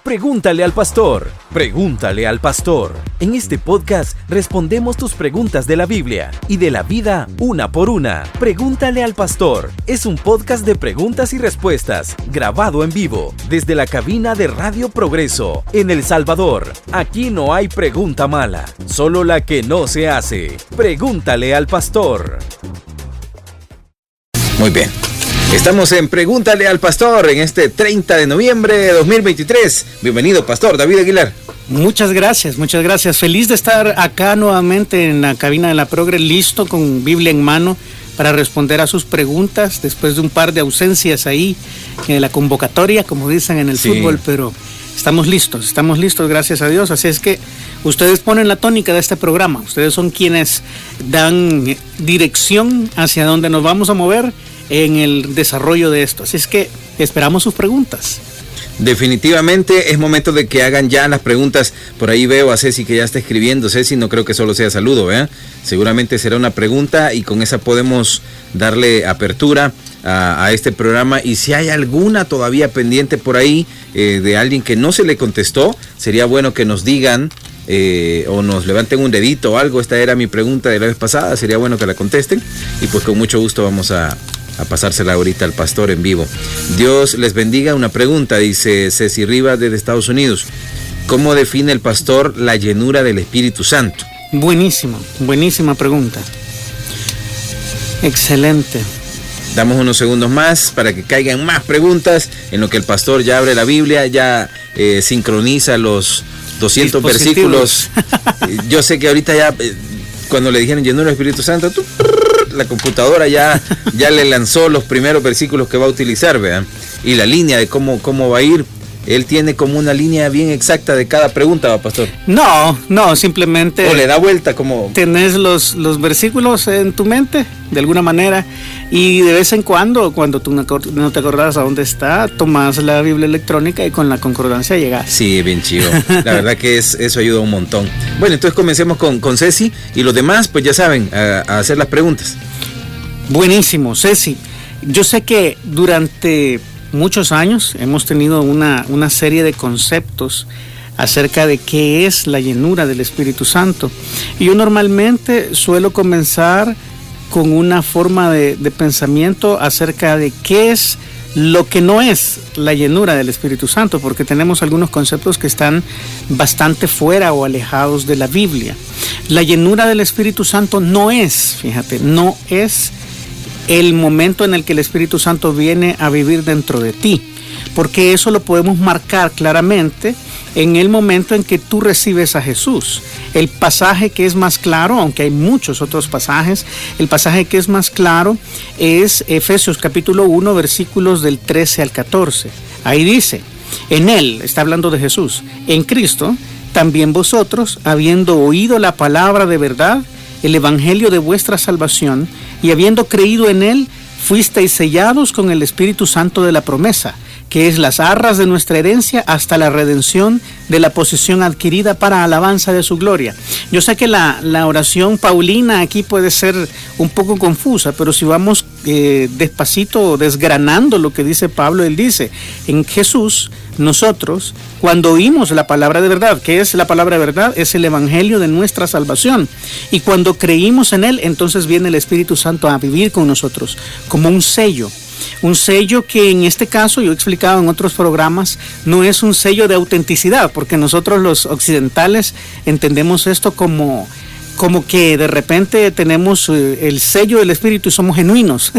Pregúntale al pastor. Pregúntale al pastor. En este podcast respondemos tus preguntas de la Biblia y de la vida una por una. Pregúntale al pastor. Es un podcast de preguntas y respuestas, grabado en vivo, desde la cabina de Radio Progreso, en El Salvador. Aquí no hay pregunta mala, solo la que no se hace. Pregúntale al pastor. Muy bien. Estamos en Pregúntale al Pastor en este 30 de noviembre de 2023. Bienvenido, Pastor David Aguilar. Muchas gracias. Feliz de estar acá nuevamente en la cabina de la Progre, listo con Biblia en mano para responder a sus preguntas después de un par de ausencias ahí en la convocatoria, como dicen en el fútbol, pero estamos listos, gracias a Dios. Así es que ustedes ponen la tónica de este programa, ustedes son quienes dan dirección hacia dónde nos vamos a mover en el desarrollo de esto. Así es que esperamos sus preguntas. Definitivamente es momento de que hagan ya las preguntas. Por ahí veo a Ceci que ya está escribiendo. Ceci, no creo que solo sea saludo, ¿eh? Seguramente será una pregunta y con esa podemos darle apertura a este programa. Y si hay alguna todavía pendiente por ahí de alguien que no se le contestó, sería bueno que nos digan o nos levanten un dedito o algo. Esta era mi pregunta de la vez pasada, sería bueno que la contesten y pues con mucho gusto vamos a pasársela ahorita al pastor en vivo. Dios les bendiga. Una pregunta, dice Ceci Rivas desde Estados Unidos. ¿Cómo define el pastor la llenura del Espíritu Santo? Buenísima pregunta. Excelente. Damos unos segundos más para que caigan más preguntas en lo que el pastor ya abre la Biblia, ya sincroniza los 200 versículos. Yo sé que ahorita ya, cuando le dijeron llenura del Espíritu Santo, la computadora ya le lanzó los primeros versículos que va a utilizar, ¿verdad? Y la línea de cómo va a ir. Él tiene como una línea bien exacta de cada pregunta, ¿va, pastor? No, simplemente... O le da vuelta como... Tenés los versículos en tu mente, de alguna manera, y de vez en cuando tú no te acordás a dónde está, tomás la Biblia electrónica y con la concordancia llegás. Sí, bien chido. La verdad que eso ayuda un montón. Bueno, entonces comencemos con Ceci, y los demás, pues ya saben, a hacer las preguntas. Buenísimo, Ceci. Yo sé que durante muchos años hemos tenido una serie de conceptos acerca de qué es la llenura del Espíritu Santo. Y yo normalmente suelo comenzar con una forma de pensamiento acerca de qué es lo que no es la llenura del Espíritu Santo, porque tenemos algunos conceptos que están bastante fuera o alejados de la Biblia. La llenura del Espíritu Santo no es el momento en el que el Espíritu Santo viene a vivir dentro de ti, porque eso lo podemos marcar claramente en el momento en que tú recibes a Jesús. El pasaje que es más claro, aunque hay muchos otros pasajes, el pasaje que es más claro es Efesios capítulo 1, versículos del 13 al 14. Ahí dice, en Él, está hablando de Jesús, en Cristo, también vosotros, habiendo oído la palabra de verdad, el evangelio de vuestra salvación, y habiendo creído en él, fuisteis sellados con el Espíritu Santo de la promesa, que es las arras de nuestra herencia hasta la redención de la posesión adquirida para alabanza de su gloria. Yo sé que la oración paulina aquí puede ser un poco confusa, pero si vamos despacito desgranando lo que dice Pablo, él dice, en Jesús nosotros, cuando oímos la palabra de verdad, ¿qué es la palabra de verdad? Es el evangelio de nuestra salvación. Y cuando creímos en él, entonces viene el Espíritu Santo a vivir con nosotros como un sello. Un sello que en este caso, yo he explicado en otros programas, no es un sello de autenticidad, porque nosotros los occidentales entendemos esto como que de repente tenemos el sello del Espíritu y somos genuinos.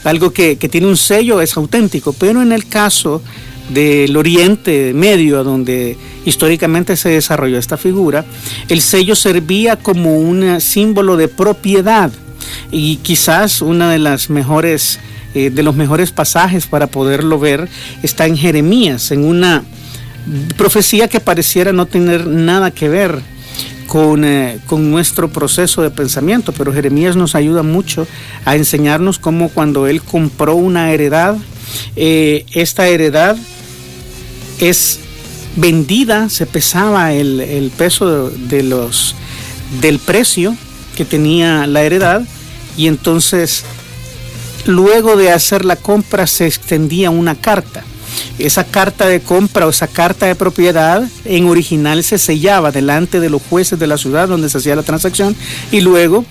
Algo que tiene un sello es auténtico, pero en el caso del Oriente Medio, donde históricamente se desarrolló esta figura, el sello servía como un símbolo de propiedad, y quizás una de los mejores pasajes para poderlo ver está en Jeremías, en una profecía que pareciera no tener nada que ver con nuestro proceso de pensamiento, pero Jeremías nos ayuda mucho a enseñarnos cómo cuando él compró una heredad, esta heredad es vendida, se pesaba el peso del precio que tenía la heredad, y entonces luego de hacer la compra se extendía una carta. esa carta de compra o esa carta de propiedad en original se sellaba delante de los jueces de la ciudad donde se hacía la transacción y luego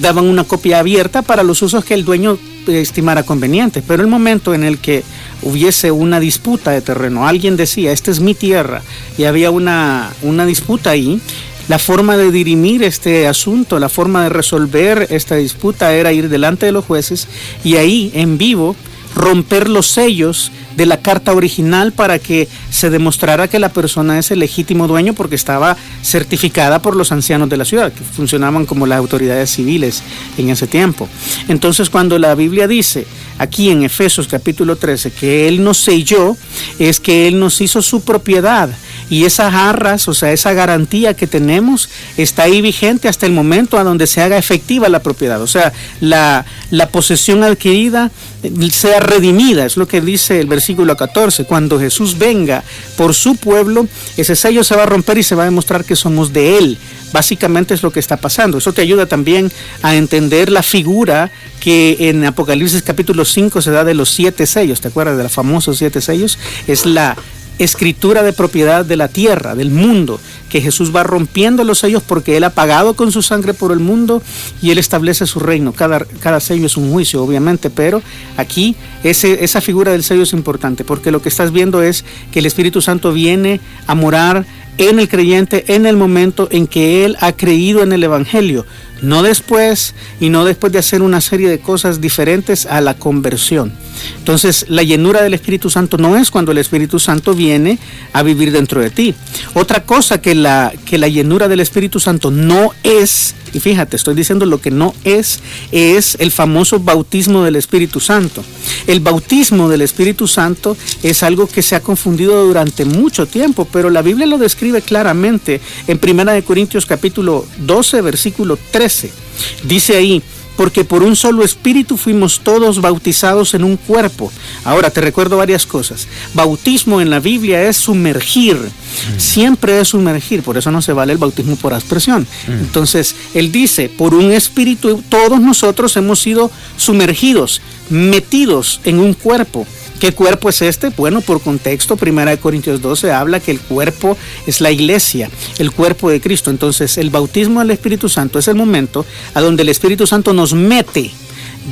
daban una copia abierta para los usos que el dueño estimara conveniente. Pero el momento en el que hubiese una disputa de terreno, alguien decía, esta es mi tierra, y había una disputa ahí, la forma de dirimir este asunto, la forma de resolver esta disputa era ir delante de los jueces y ahí, en vivo, romper los sellos de la carta original para que se demostrara que la persona es el legítimo dueño porque estaba certificada por los ancianos de la ciudad, que funcionaban como las autoridades civiles en ese tiempo. Entonces, cuando la Biblia dice aquí en Efesios capítulo 13 que Él nos selló, es que Él nos hizo su propiedad. Y esas arras, o sea, esa garantía que tenemos está ahí vigente hasta el momento a donde se haga efectiva la propiedad. O sea, la posesión adquirida sea redimida, es lo que dice el versículo 14. Cuando Jesús venga por su pueblo, ese sello se va a romper y se va a demostrar que somos de Él. Básicamente es lo que está pasando. Eso te ayuda también a entender la figura que en Apocalipsis capítulo 5 se da de los 7 sellos. ¿Te acuerdas de los famosos 7 sellos? Es la escritura de propiedad de la tierra, del mundo, que Jesús va rompiendo los sellos porque Él ha pagado con su sangre por el mundo y Él establece su reino. Cada sello es un juicio, obviamente, pero aquí esa figura del sello es importante porque lo que estás viendo es que el Espíritu Santo viene a morar en el creyente en el momento en que él ha creído en el Evangelio, no después y no después de hacer una serie de cosas diferentes a la conversión. Entonces, la llenura del Espíritu Santo no es cuando el Espíritu Santo viene a vivir dentro de ti. Otra cosa que la llenura del Espíritu Santo no es, y fíjate, estoy diciendo lo que no es el famoso bautismo del Espíritu Santo. El bautismo del Espíritu Santo es algo que se ha confundido durante mucho tiempo, pero la Biblia lo describe claramente en 1 Corintios capítulo 12, versículo 13. Dice ahí, porque por un solo espíritu fuimos todos bautizados en un cuerpo. Ahora te recuerdo varias cosas. Bautismo en la Biblia es sumergir, siempre es sumergir, por eso no se vale el bautismo por aspersión. Entonces, él dice, por un espíritu todos nosotros hemos sido sumergidos, metidos en un cuerpo. ¿Qué cuerpo es este? Bueno, por contexto, 1 Corintios 12 habla que el cuerpo es la iglesia, el cuerpo de Cristo. Entonces, el bautismo del Espíritu Santo es el momento a donde el Espíritu Santo nos mete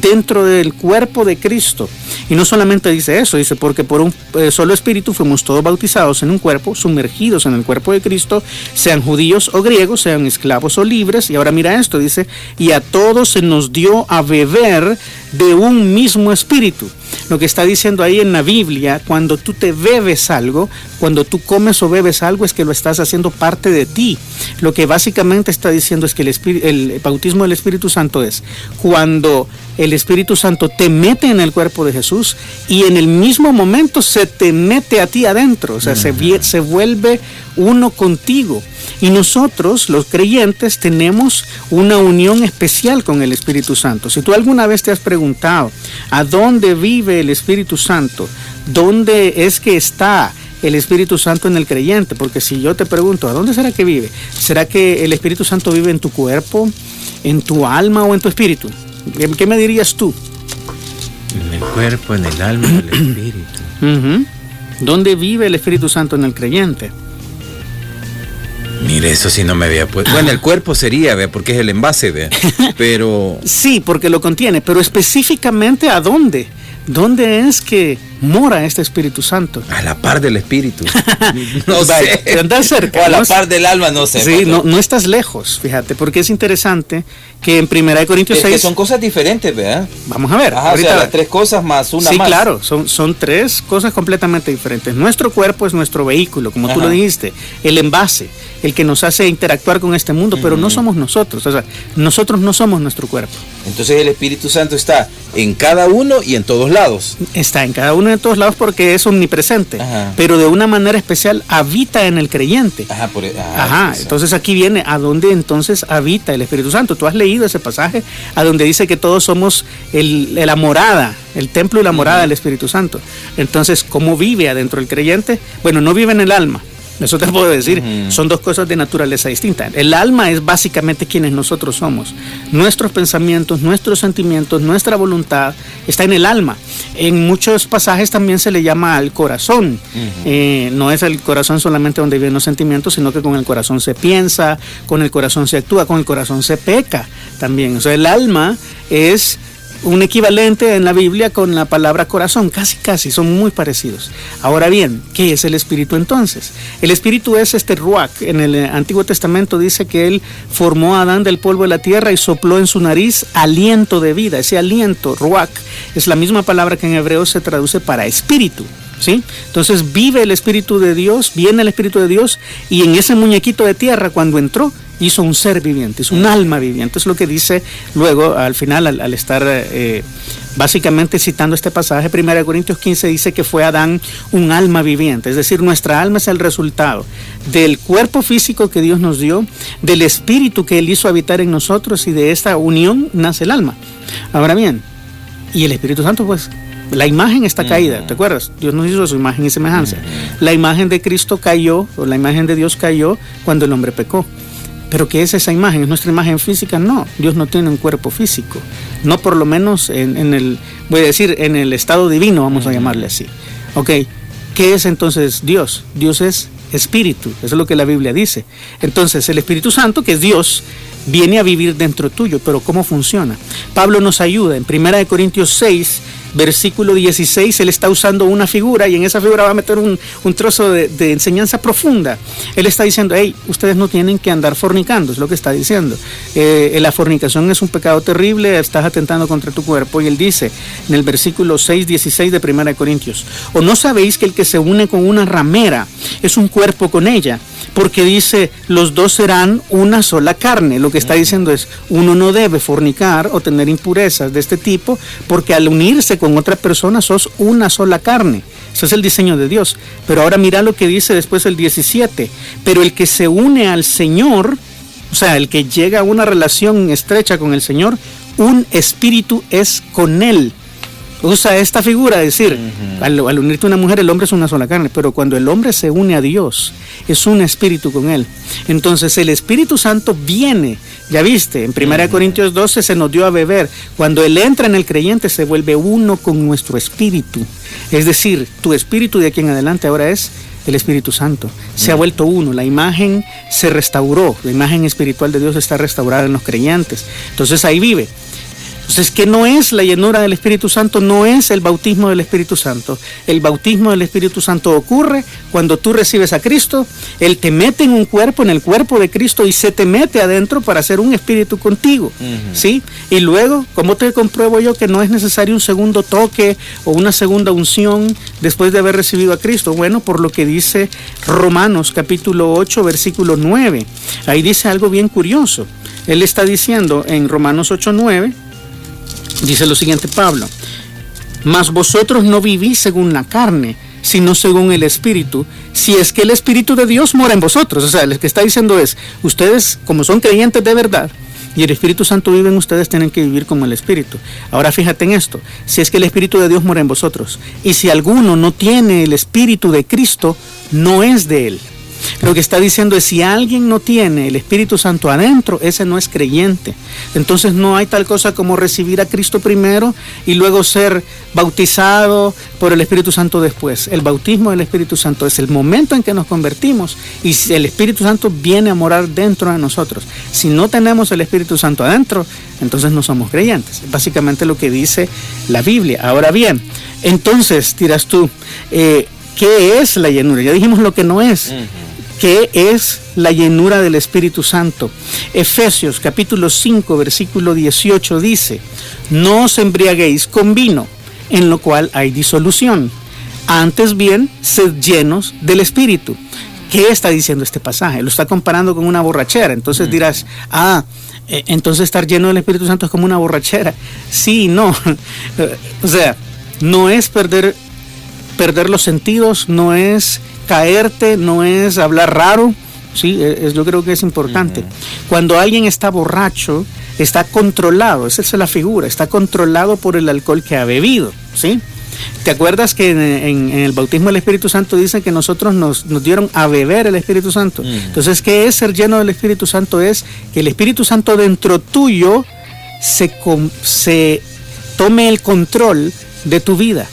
dentro del cuerpo de Cristo. Y no solamente dice eso, dice, porque por un solo espíritu fuimos todos bautizados en un cuerpo, sumergidos en el cuerpo de Cristo, sean judíos o griegos, sean esclavos o libres. Y ahora mira esto, dice, y a todos se nos dio a beber de un mismo espíritu. Lo que está diciendo ahí en la Biblia, cuando tú te bebes algo, cuando tú comes o bebes algo, es que lo estás haciendo parte de ti. Lo que básicamente está diciendo es que el bautismo del Espíritu Santo es cuando el Espíritu Santo te mete en el cuerpo de Jesús y en el mismo momento se te mete a ti adentro, o sea, se vuelve uno contigo. Y nosotros, los creyentes, tenemos una unión especial con el Espíritu Santo. Si tú alguna vez te has preguntado, ¿a dónde vive el Espíritu Santo? ¿Dónde es que está el Espíritu Santo en el creyente? Porque si yo te pregunto, ¿a dónde será que vive? ¿Será que el Espíritu Santo vive en tu cuerpo, en tu alma o en tu espíritu? ¿Qué me dirías tú? En el cuerpo, en el alma, en el espíritu. ¿Dónde vive el Espíritu Santo en el creyente? Mire, eso sí no me había puesto. Bueno, el cuerpo sería, ¿ve? Porque es el envase, ¿ve? Pero... Sí, porque lo contiene, pero específicamente ¿a dónde? ¿Dónde es que mora este Espíritu Santo? A la par del Espíritu. No sé. Andás cerca. O a la par del alma, no sé. Sí, no estás lejos, fíjate, porque es interesante que en 1 Corintios 6... que son cosas diferentes, ¿verdad? Vamos a ver. Ajá, ahorita, o sea, las 3 cosas más una sí, más. Sí, claro, son 3 cosas completamente diferentes. Nuestro cuerpo es nuestro vehículo, como tú lo dijiste, el envase, el que nos hace interactuar con este mundo, pero no somos nosotros, o sea, nosotros no somos nuestro cuerpo. Entonces el Espíritu Santo está en cada uno y en todos lados. Está en cada uno y en todos lados porque es omnipresente, pero de una manera especial habita en el creyente. Entonces aquí viene a dónde entonces habita el Espíritu Santo. Tú has leído ese pasaje a donde dice que todos somos la morada, el templo y la morada del Espíritu Santo. Entonces, ¿cómo vive adentro el creyente? Bueno, no vive en el alma, Eso te puedo decir. Son dos cosas de naturaleza distinta. El alma es básicamente quienes nosotros somos. Nuestros pensamientos, nuestros sentimientos, nuestra voluntad está en el alma. En muchos pasajes también se le llama al corazón. No es el corazón solamente donde viven los sentimientos, sino que con el corazón se piensa, con el corazón se actúa, con el corazón se peca también. O sea, el alma es un equivalente en la Biblia con la palabra corazón, casi, son muy parecidos. Ahora bien, ¿qué es el espíritu entonces? El espíritu es ruach. En el Antiguo Testamento dice que él formó a Adán del polvo de la tierra y sopló en su nariz aliento de vida. Ese aliento, ruach, es la misma palabra que en hebreo se traduce para espíritu, ¿sí? Entonces vive el Espíritu de Dios, viene el Espíritu de Dios, y en ese muñequito de tierra cuando entró, hizo un ser viviente, hizo un alma viviente. Es lo que dice luego al final, al estar básicamente citando este pasaje. 1 Corintios 15 dice que fue Adán un alma viviente, es decir, nuestra alma es el resultado del cuerpo físico que Dios nos dio, del espíritu que Él hizo habitar en nosotros, y de esta unión nace el alma. Ahora bien, y el Espíritu Santo, pues la imagen está caída, ¿te acuerdas? Dios nos hizo su imagen y semejanza. La imagen de Cristo cayó, o la imagen de Dios cayó cuando el hombre pecó. ¿Pero qué es esa imagen? ¿Es nuestra imagen física? No, Dios no tiene un cuerpo físico. No, por lo menos en el estado divino, vamos a llamarle así. Ok, ¿qué es entonces Dios? Dios es espíritu, eso es lo que la Biblia dice. Entonces el Espíritu Santo, que es Dios, viene a vivir dentro tuyo. Pero ¿cómo funciona? Pablo nos ayuda en 1 Corintios 6, versículo 16, él está usando una figura, y en esa figura va a meter un trozo de enseñanza profunda. Él está diciendo, hey, ustedes no tienen que andar fornicando, es lo que está diciendo. La fornicación es un pecado terrible, estás atentando contra tu cuerpo. Y él dice en el versículo 6, 16 de 1 Corintios, ¿o no sabéis que el que se une con una ramera es un cuerpo con ella? Porque dice, los dos serán una sola carne. Lo que está diciendo es, uno no debe fornicar o tener impurezas de este tipo, porque al unirse con otra persona sos una sola carne. Ese es el diseño de Dios. Pero ahora mira lo que dice después el 17. Pero el que se une al Señor, o sea, el que llega a una relación estrecha con el Señor, un espíritu es con Él. Usa esta figura, es decir, al unirte a una mujer, el hombre es una sola carne, pero cuando el hombre se une a Dios, es un espíritu con Él. Entonces el Espíritu Santo viene, ya viste, en 1 Corintios 12 se nos dio a beber. Cuando Él entra en el creyente, se vuelve uno con nuestro espíritu. Es decir, tu espíritu de aquí en adelante ahora es el Espíritu Santo. Se ha vuelto uno, la imagen se restauró, la imagen espiritual de Dios está restaurada en los creyentes. Entonces ahí vive. Entonces, ¿qué no es la llenura del Espíritu Santo? No es el bautismo del Espíritu Santo. El bautismo del Espíritu Santo ocurre cuando tú recibes a Cristo. Él te mete en un cuerpo, en el cuerpo de Cristo, y se te mete adentro para hacer un espíritu contigo, ¿sí? Y luego, ¿cómo te compruebo yo que no es necesario un segundo toque o una segunda unción después de haber recibido a Cristo? Bueno, por lo que dice Romanos capítulo 8, versículo 9. Ahí dice algo bien curioso. Él está diciendo en Romanos 8, 9, dice lo siguiente Pablo: mas vosotros no vivís según la carne, sino según el Espíritu, si es que el Espíritu de Dios mora en vosotros. O sea, lo que está diciendo es, ustedes, como son creyentes de verdad, y el Espíritu Santo vive en ustedes, tienen que vivir como el Espíritu. Ahora fíjate en esto, si es que el Espíritu de Dios mora en vosotros, y si alguno no tiene el Espíritu de Cristo, no es de Él. Lo que está diciendo es, si alguien no tiene el Espíritu Santo adentro, ese no es creyente. Entonces no hay tal cosa como recibir a Cristo primero y luego ser bautizado por el Espíritu Santo después. El bautismo del Espíritu Santo es el momento en que nos convertimos y el Espíritu Santo viene a morar dentro de nosotros. Si no tenemos el Espíritu Santo adentro, entonces no somos creyentes. Es básicamente lo que dice la Biblia. Ahora bien, entonces dirás tú, ¿qué es la llenura? Ya dijimos lo que no es. ¿Qué es la llenura del Espíritu Santo? Efesios capítulo 5 versículo 18 dice: no os embriaguéis con vino, en lo cual hay disolución, antes bien sed llenos del Espíritu. ¿Qué está diciendo este pasaje? Lo está comparando con una borrachera. Entonces dirás, entonces estar lleno del Espíritu Santo es como una borrachera. Sí y no. O sea, no es perder los sentidos, no es caerte, no es hablar raro, ¿sí? Yo creo que es importante. Cuando alguien está borracho, está controlado, esa es la figura, está controlado por el alcohol que ha bebido, ¿sí? ¿Te acuerdas que en el bautismo del Espíritu Santo dicen que nosotros nos dieron a beber el Espíritu Santo? Entonces, ¿qué es ser lleno del Espíritu Santo? Es que el Espíritu Santo dentro tuyo se tome el control de tu vida.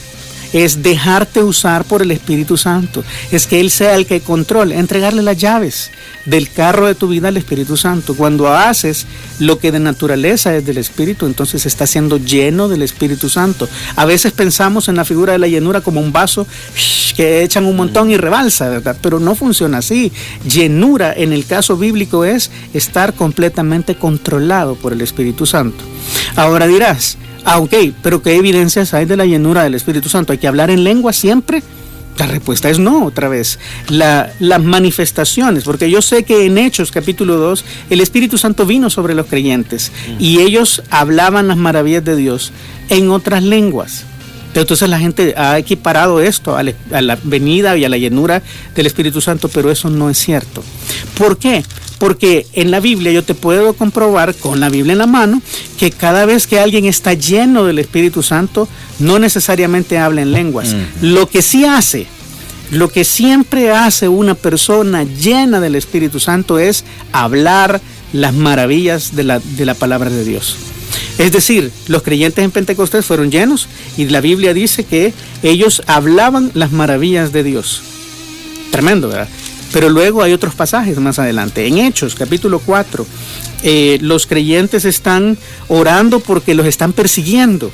Es dejarte usar por el Espíritu Santo. Es que Él sea el que controle, entregarle las llaves del carro de tu vida al Espíritu Santo. Cuando haces lo que de naturaleza es del Espíritu, entonces estás siendo lleno del Espíritu Santo. A veces pensamos en la figura de la llenura como un vaso que echan un montón y rebalsa, ¿verdad? Pero no funciona así. Llenura en el caso bíblico es estar completamente controlado por el Espíritu Santo. Ahora dirás, ok, pero ¿qué evidencias hay de la llenura del Espíritu Santo? ¿Hay que hablar en lengua siempre? La respuesta es no, otra vez. Las manifestaciones, porque yo sé que en Hechos capítulo 2, el Espíritu Santo vino sobre los creyentes y ellos hablaban las maravillas de Dios en otras lenguas. Entonces la gente ha equiparado esto a la venida y a la llenura del Espíritu Santo, pero eso no es cierto. ¿Por qué? Porque en la Biblia yo te puedo comprobar con la Biblia en la mano que cada vez que alguien está lleno del Espíritu Santo, no necesariamente habla en lenguas. Lo que sí hace, lo que siempre hace una persona llena del Espíritu Santo es hablar las maravillas de la palabra de Dios. Es decir, los creyentes en Pentecostés fueron llenos y la Biblia dice que ellos hablaban las maravillas de Dios. Tremendo, ¿verdad? Pero luego hay otros pasajes más adelante. En Hechos, capítulo 4, los creyentes están orando porque los están persiguiendo.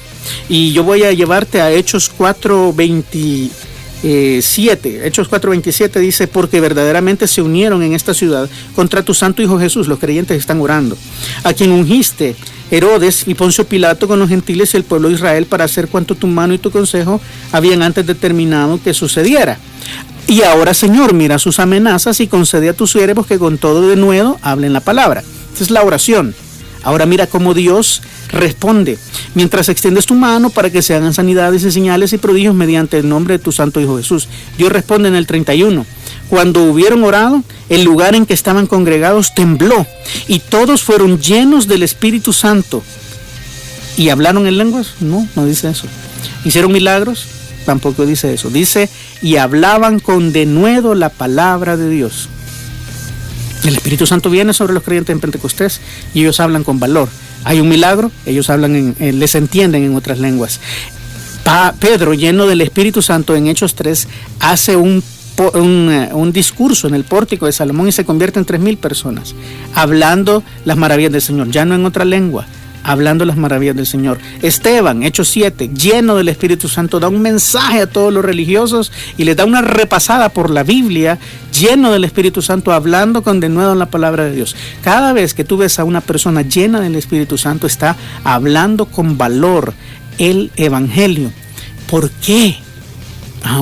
Y yo voy a llevarte a Hechos 4:27. Hechos 4:27 dice, porque verdaderamente se unieron en esta ciudad contra tu santo Hijo Jesús. Los creyentes están orando. A quien ungiste Herodes y Poncio Pilato con los gentiles y el pueblo de Israel para hacer cuanto tu mano y tu consejo habían antes determinado que sucediera. Y ahora, Señor, mira sus amenazas y concede a tus siervos que con todo denuedo hablen la palabra. Esa es la oración. Ahora mira cómo Dios responde. Mientras extiendes tu mano para que se hagan sanidades y señales y prodigios mediante el nombre de tu santo Hijo Jesús. Dios responde en el 31. Cuando hubieron orado, el lugar en que estaban congregados tembló y todos fueron llenos del Espíritu Santo. ¿Y hablaron en lenguas? No, no dice eso. ¿Hicieron milagros? Tampoco dice eso. Dice, y hablaban con denuedo la palabra de Dios. El Espíritu Santo viene sobre los creyentes en Pentecostés y ellos hablan con valor. Hay un milagro, ellos hablan, les entienden en otras lenguas. Pedro, lleno del Espíritu Santo, en Hechos 3, hace un discurso en el pórtico de Salomón y se convierte en 3,000 personas, hablando las maravillas del Señor, ya no en otra lengua, hablando las maravillas del Señor. Esteban, Hechos 7, lleno del Espíritu Santo, da un mensaje a todos los religiosos y les da una repasada por la Biblia, lleno del Espíritu Santo, hablando con denuedo en la palabra de Dios. Cada vez que tú ves a una persona llena del Espíritu Santo, está hablando con valor el Evangelio. ¿Por qué?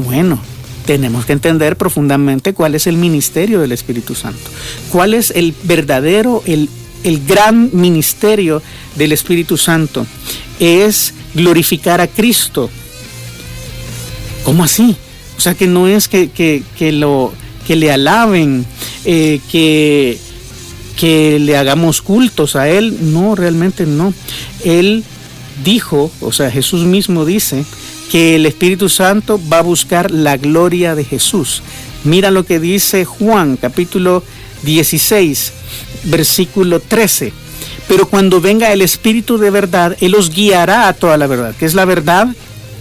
Bueno, tenemos que entender profundamente cuál es el ministerio del Espíritu Santo. ¿Cuál es el verdadero, el gran ministerio del Espíritu Santo? Es glorificar a Cristo. ¿Cómo así? O sea, que no es que le alaben, que le hagamos cultos a Él. No, realmente no. Él dijo, o sea, Jesús mismo dice que el Espíritu Santo va a buscar la gloria de Jesús. Mira lo que dice Juan, capítulo 16, versículo 13. Pero cuando venga el Espíritu de verdad, Él os guiará a toda la verdad. ¿Qué es la verdad?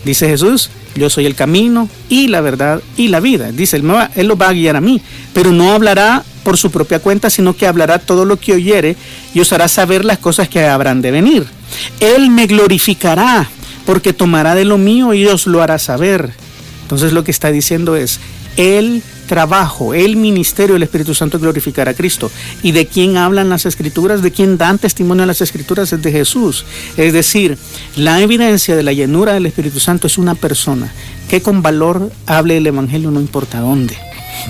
Dice Jesús, yo soy el camino y la verdad y la vida. Dice, Él lo va a guiar a mí, pero no hablará por su propia cuenta, sino que hablará todo lo que oyere y os hará saber las cosas que habrán de venir. Él me glorificará, porque tomará de lo mío y os lo hará saber. Entonces lo que está diciendo es, el trabajo, el ministerio del Espíritu Santo es glorificar a Cristo. ¿Y de quién hablan las Escrituras? ¿De quién dan testimonio a las Escrituras? Es de Jesús. Es decir, la evidencia de la llenura del Espíritu Santo es una persona que con valor hable el Evangelio no importa dónde.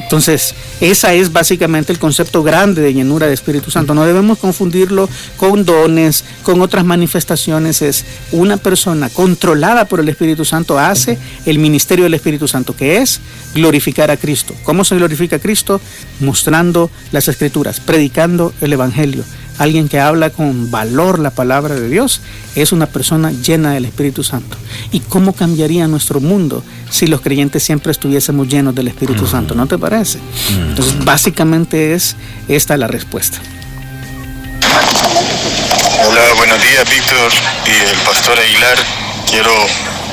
Entonces, esa es básicamente el concepto grande de llenura del Espíritu Santo. No debemos confundirlo con dones, con otras manifestaciones. Es una persona controlada por el Espíritu Santo, hace el ministerio del Espíritu Santo, que es glorificar a Cristo. ¿Cómo se glorifica a Cristo? Mostrando las Escrituras, predicando el Evangelio, alguien que habla con valor la palabra de Dios, es una persona llena del Espíritu Santo. ¿Y cómo cambiaría nuestro mundo si los creyentes siempre estuviésemos llenos del Espíritu Santo? ¿No te parece? Entonces, básicamente es esta la respuesta. Hola, buenos días, Víctor y el pastor Aguilar. Quiero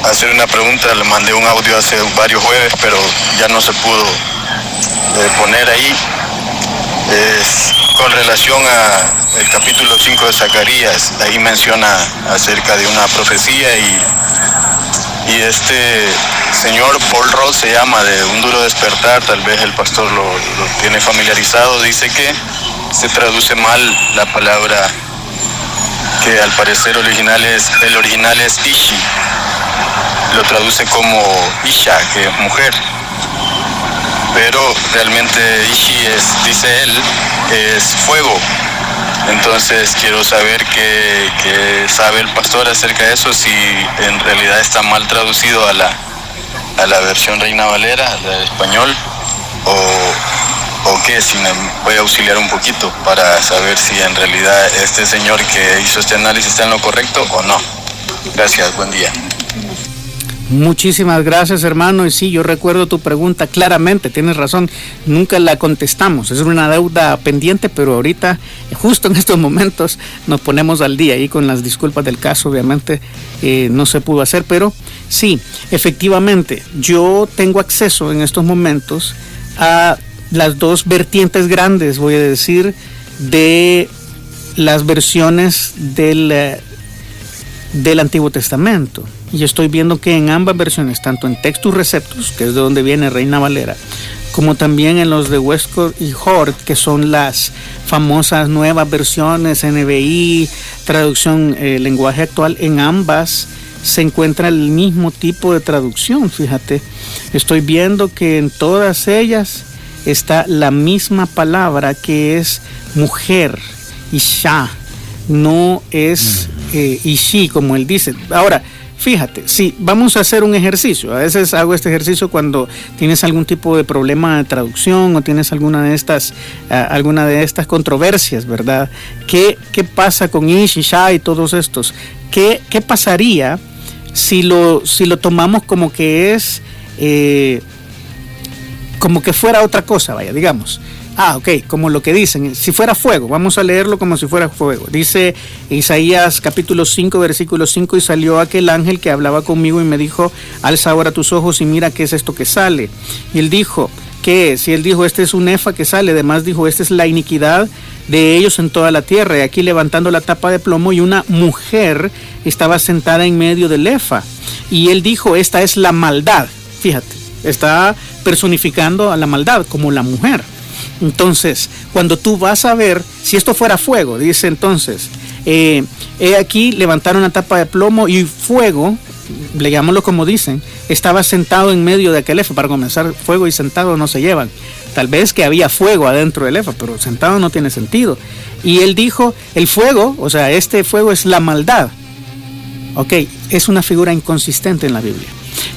hacer una pregunta. Le mandé un audio hace varios jueves, pero ya no se pudo poner ahí. Es con relación al capítulo 5 de Zacarías. Ahí menciona acerca de una profecía y este señor Paul Roth se llama, de Un Duro Despertar. Tal vez el pastor lo tiene familiarizado. Dice que se traduce mal la palabra, que al parecer el original es Ishi. Lo traduce como Isha, que es mujer. Pero realmente Ishi dice él, es fuego. Entonces quiero saber qué sabe el pastor acerca de eso, si en realidad está mal traducido a la versión Reina Valera, del español, o qué, si me puede auxiliar un poquito para saber si en realidad este señor que hizo este análisis está en lo correcto o no. Gracias, buen día. Muchísimas gracias, hermano. Y sí, yo recuerdo tu pregunta claramente, tienes razón, nunca la contestamos, es una deuda pendiente, pero ahorita, justo en estos momentos, nos ponemos al día y con las disculpas del caso, obviamente no se pudo hacer, pero sí, efectivamente, yo tengo acceso en estos momentos a las dos vertientes grandes, voy a decir, de las versiones del Antiguo Testamento. Y estoy viendo que en ambas versiones, tanto en Textus Receptus, que es de donde viene Reina Valera, como también en los de Westcott y Hort, que son las famosas nuevas versiones, NBI, traducción lenguaje actual, en ambas se encuentra el mismo tipo de traducción. Fíjate, estoy viendo que en todas ellas está la misma palabra, que es mujer, Isha, no es Ishi, como él dice. Ahora, fíjate, sí, vamos a hacer un ejercicio. A veces hago este ejercicio cuando tienes algún tipo de problema de traducción o tienes alguna de estas controversias, ¿verdad? ¿Qué pasa con Ish, Isha y todos estos? ¿Qué pasaría si lo tomamos como que es como que fuera otra cosa, vaya, digamos? Como lo que dicen, si fuera fuego, vamos a leerlo como si fuera fuego. Dice Isaías capítulo 5, versículo 5, y salió aquel ángel que hablaba conmigo y me dijo, alza ahora tus ojos y mira qué es esto que sale. Y él dijo, ¿qué es? Y él dijo, este es un efa que sale. Además dijo, esta es la iniquidad de ellos en toda la tierra. Y aquí levantando la tapa de plomo, y una mujer estaba sentada en medio del efa. Y él dijo, esta es la maldad. Fíjate, está personificando a la maldad como la mujer. Entonces, cuando tú vas a ver, si esto fuera fuego, dice entonces, he aquí levantaron una tapa de plomo y fuego, leámoslo como dicen, estaba sentado en medio de aquel efa. Para comenzar, fuego y sentado no se llevan. Tal vez que había fuego adentro del efa, pero sentado no tiene sentido. Y él dijo, el fuego, o sea, este fuego es la maldad. Es una figura inconsistente en la Biblia.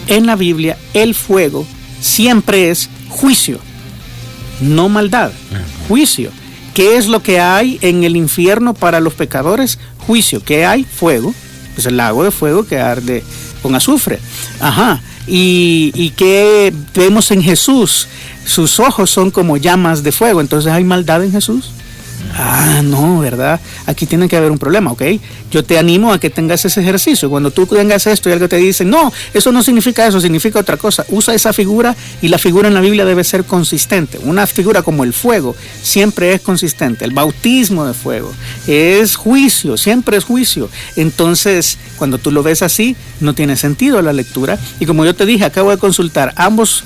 En la Biblia, el fuego siempre es juicio, no maldad, juicio. ¿Qué es lo que hay en el infierno para los pecadores? Juicio. ¿Qué hay? Fuego. Pues el lago de fuego que arde con azufre. ¿Y qué vemos en Jesús? Sus ojos son como llamas de fuego. Entonces, ¿hay maldad en Jesús? No, ¿verdad? Aquí tiene que haber un problema, ¿ok? Yo te animo a que tengas ese ejercicio. Cuando tú tengas esto y algo te dice, no, eso no significa eso, significa otra cosa. Usa esa figura, y la figura en la Biblia debe ser consistente. Una figura como el fuego siempre es consistente. El bautismo de fuego es juicio, siempre es juicio. Entonces, cuando tú lo ves así, no tiene sentido la lectura. Y como yo te dije, acabo de consultar ambos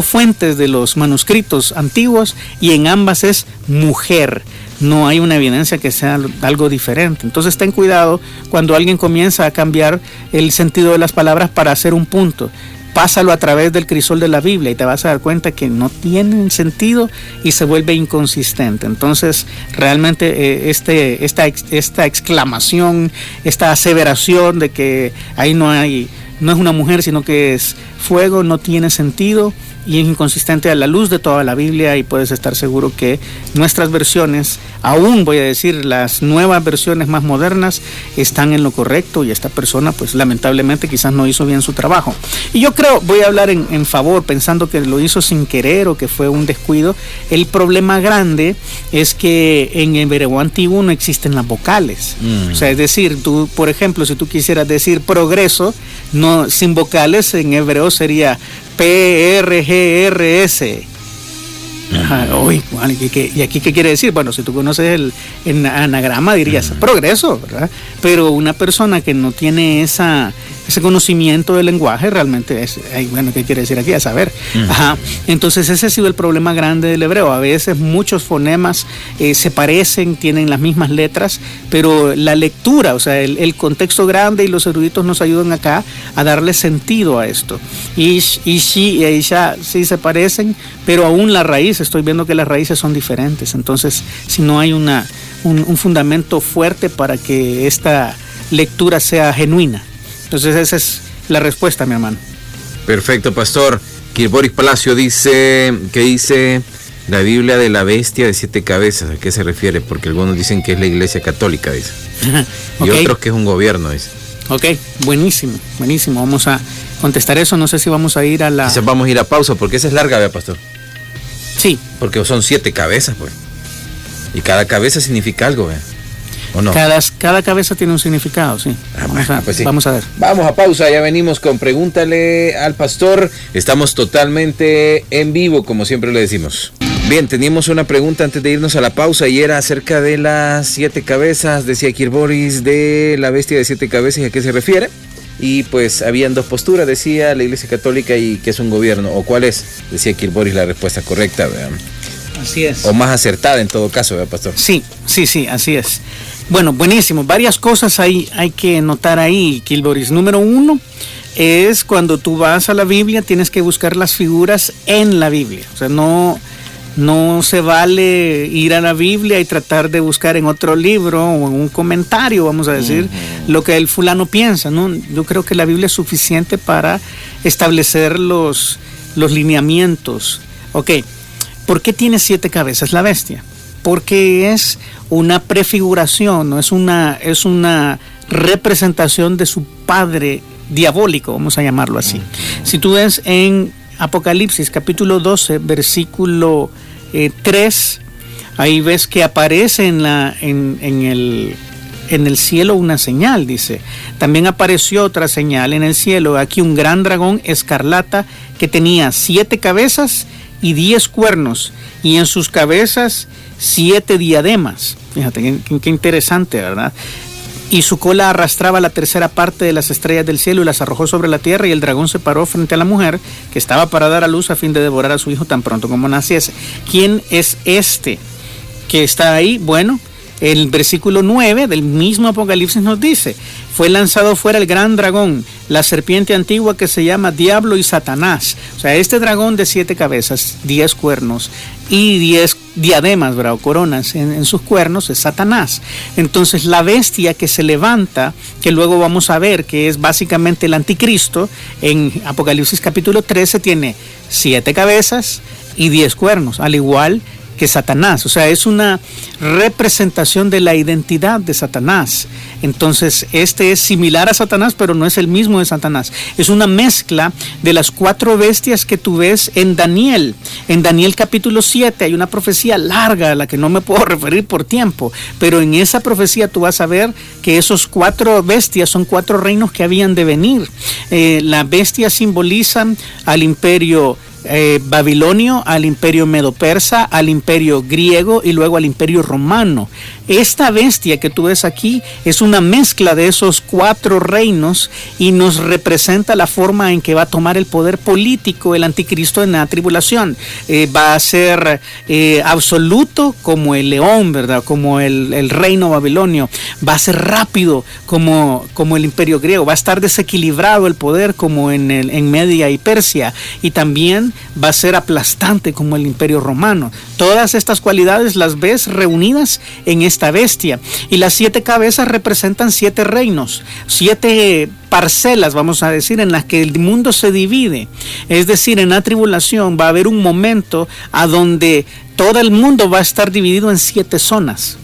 fuentes de los manuscritos antiguos, y en ambas es mujer. No hay una evidencia que sea algo diferente. Entonces ten cuidado cuando alguien comienza a cambiar el sentido de las palabras para hacer un punto. Pásalo a través del crisol de la Biblia y te vas a dar cuenta que no tienen sentido y se vuelve inconsistente. Entonces realmente esta exclamación, esta aseveración de que ahí no es una mujer sino que es fuego, no tiene sentido y es inconsistente a la luz de toda la Biblia, y puedes estar seguro que nuestras versiones aún voy a decir, las nuevas versiones más modernas están en lo correcto y esta persona pues lamentablemente quizás no hizo bien su trabajo. Y yo creo, voy a hablar en favor, pensando que lo hizo sin querer o que fue un descuido. El problema grande es que en el hebreo antiguo no existen las vocales. O sea, es decir, tú, por ejemplo, si tú quisieras decir progreso, no, sin vocales en hebreo sería PRGRS. Uy, ¿y aquí qué quiere decir? Bueno, si tú conoces el anagrama dirías progreso, ¿verdad? Pero una persona que no tiene ese conocimiento del lenguaje realmente es, bueno, ¿qué quiere decir aquí? A saber. Entonces ese ha sido el problema grande del hebreo. A veces muchos fonemas se parecen, tienen las mismas letras, pero la lectura, o sea, el contexto grande y los eruditos nos ayudan acá a darle sentido a esto. Ish, Ishi y Aisha sí se parecen, pero aún la raíz, estoy viendo que las raíces son diferentes. Entonces, si no hay un fundamento fuerte para que esta lectura sea genuina. Entonces esa es la respuesta, mi hermano. Perfecto, pastor. Kirboris Palacio dice la Biblia de la bestia de 7 cabezas. ¿A qué se refiere? Porque algunos dicen que es la Iglesia Católica, dice. Y otros que es un gobierno, dice. Ok, buenísimo. Vamos a contestar eso. No sé si vamos a ir a la... Quizás vamos a ir a pausa porque esa es larga, ¿verdad, pastor? Sí. Porque son 7 cabezas, pues. Y cada cabeza significa algo, ¿verdad? ¿O no? Cada cabeza tiene un significado, sí. Vamos a ver. Vamos a pausa, ya venimos con Pregúntale al Pastor. Estamos totalmente en vivo, como siempre le decimos. Bien, teníamos una pregunta antes de irnos a la pausa y era acerca de las 7 cabezas, decía Kirboris, de la bestia de 7 cabezas, ¿y a qué se refiere? Y pues habían 2 posturas, decía la Iglesia Católica y que es un gobierno. ¿O cuál es? Decía Kirboris la respuesta correcta, ¿verdad? Así es. O más acertada en todo caso, ¿verdad, pastor? Sí, así es. Bueno, buenísimo. Varias cosas hay que notar ahí, Kirboris. Número 1 es cuando tú vas a la Biblia, tienes que buscar las figuras en la Biblia. O sea, no se vale ir a la Biblia y tratar de buscar en otro libro o en un comentario, vamos a decir, lo que el fulano piensa, ¿no? Yo creo que la Biblia es suficiente para establecer los lineamientos. Ok, ¿por qué tiene 7 cabezas la bestia? Porque es una prefiguración, ¿no? Es una representación de su padre diabólico, vamos a llamarlo así. Si tú ves en Apocalipsis capítulo 12, versículo 3, ahí ves que aparece en el cielo una señal, dice. También apareció otra señal en el cielo, aquí un gran dragón escarlata que tenía 7 cabezas y 10 cuernos, y en sus cabezas 7 diademas. Fíjate, qué interesante, ¿verdad? Y su cola arrastraba la tercera parte de las estrellas del cielo y las arrojó sobre la tierra, y el dragón se paró frente a la mujer que estaba para dar a luz a fin de devorar a su hijo tan pronto como naciese. ¿Quién es este que está ahí? Bueno, el versículo 9 del mismo Apocalipsis nos dice: fue lanzado fuera el gran dragón, la serpiente antigua que se llama Diablo y Satanás. O sea, este dragón de 7 cabezas, 10 cuernos y 10 diademas, ¿verdad? O coronas en sus cuernos, es Satanás. Entonces la bestia que se levanta, que luego vamos a ver que es básicamente el anticristo, en Apocalipsis capítulo 13 tiene 7 cabezas y 10 cuernos, al igual que Satanás. O sea, es una representación de la identidad de Satanás. Entonces, este es similar a Satanás, pero no es el mismo de Satanás. Es una mezcla de las 4 bestias que tú ves en Daniel. En Daniel capítulo 7 hay una profecía larga a la que no me puedo referir por tiempo, pero en esa profecía tú vas a ver que esos 4 bestias son 4 reinos que habían de venir. La bestia simboliza al imperio babilonio, al imperio medo-persa, al imperio griego y luego al imperio romano. Esta bestia que tú ves aquí es una mezcla de esos 4 reinos y nos representa la forma en que va a tomar el poder político el anticristo en la tribulación. Va a ser absoluto como el león, ¿verdad? Como el reino babilonio. Va a ser rápido como el imperio griego. Va a estar desequilibrado el poder como en Media y Persia. Y también va a ser aplastante como el Imperio Romano. Todas estas cualidades las ves reunidas en esta bestia. Y las 7 cabezas representan 7 reinos, 7 parcelas, vamos a decir, en las que el mundo se divide. Es decir, en la tribulación va a haber un momento a donde todo el mundo va a estar dividido en 7 zonas.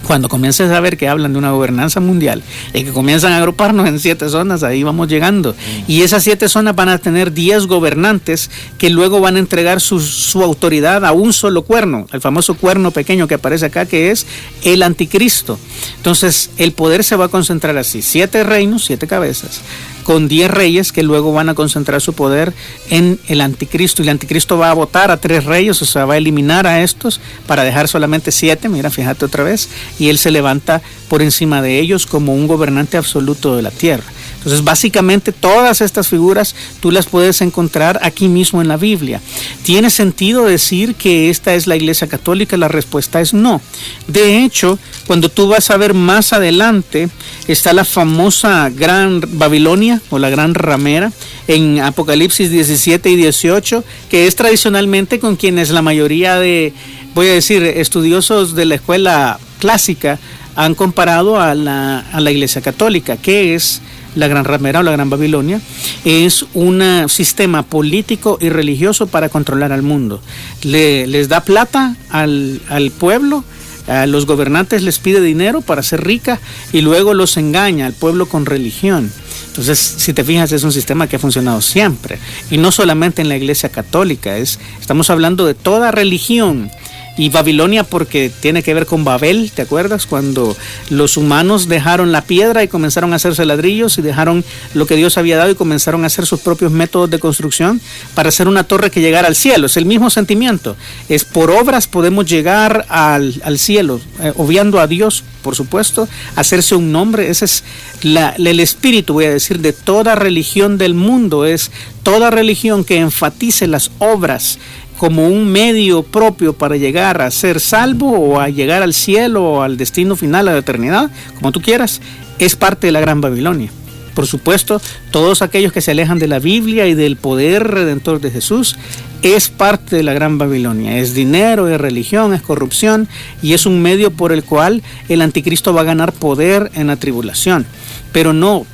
Cuando comiences a ver que hablan de una gobernanza mundial y que comienzan a agruparnos en 7 zonas, ahí vamos llegando. Y esas 7 zonas van a tener 10 gobernantes que luego van a entregar su autoridad a un solo cuerno, el famoso cuerno pequeño que aparece acá, que es el anticristo. Entonces, el poder se va a concentrar así: 7 reinos, 7 cabezas, con 10 reyes que luego van a concentrar su poder en el anticristo. Y el anticristo va a votar a 3 reyes, o sea, va a eliminar a estos para dejar solamente 7, mira, fíjate otra vez, y él se levanta por encima de ellos como un gobernante absoluto de la tierra. Entonces, básicamente todas estas figuras tú las puedes encontrar aquí mismo en la Biblia. ¿Tiene sentido decir que esta es la Iglesia Católica? La respuesta es no. De hecho, cuando tú vas a ver más adelante, está la famosa Gran Babilonia o la Gran Ramera en Apocalipsis 17 y 18, que es tradicionalmente con quienes la mayoría de, voy a decir, estudiosos de la escuela clásica han comparado a la Iglesia Católica, que es la Gran Ramera o la Gran Babilonia. Es un sistema político y religioso para controlar al mundo. Les da plata al pueblo, a los gobernantes les pide dinero para ser rica y luego los engaña al pueblo con religión. Entonces, si te fijas, es un sistema que ha funcionado siempre, y no solamente en la Iglesia Católica. Estamos hablando de toda religión. Y Babilonia porque tiene que ver con Babel, ¿te acuerdas? Cuando los humanos dejaron la piedra y comenzaron a hacerse ladrillos y dejaron lo que Dios había dado y comenzaron a hacer sus propios métodos de construcción para hacer una torre que llegara al cielo. Es el mismo sentimiento. Es por obras podemos llegar al cielo, obviando a Dios, por supuesto, hacerse un nombre. Ese es el espíritu, voy a decir, de toda religión del mundo. Es toda religión que enfatice las obras como un medio propio para llegar a ser salvo o a llegar al cielo o al destino final, a la eternidad, como tú quieras, es parte de la Gran Babilonia. Por supuesto, todos aquellos que se alejan de la Biblia y del poder redentor de Jesús, es parte de la Gran Babilonia. Es dinero, es religión, es corrupción, y es un medio por el cual el anticristo va a ganar poder en la tribulación. Pero no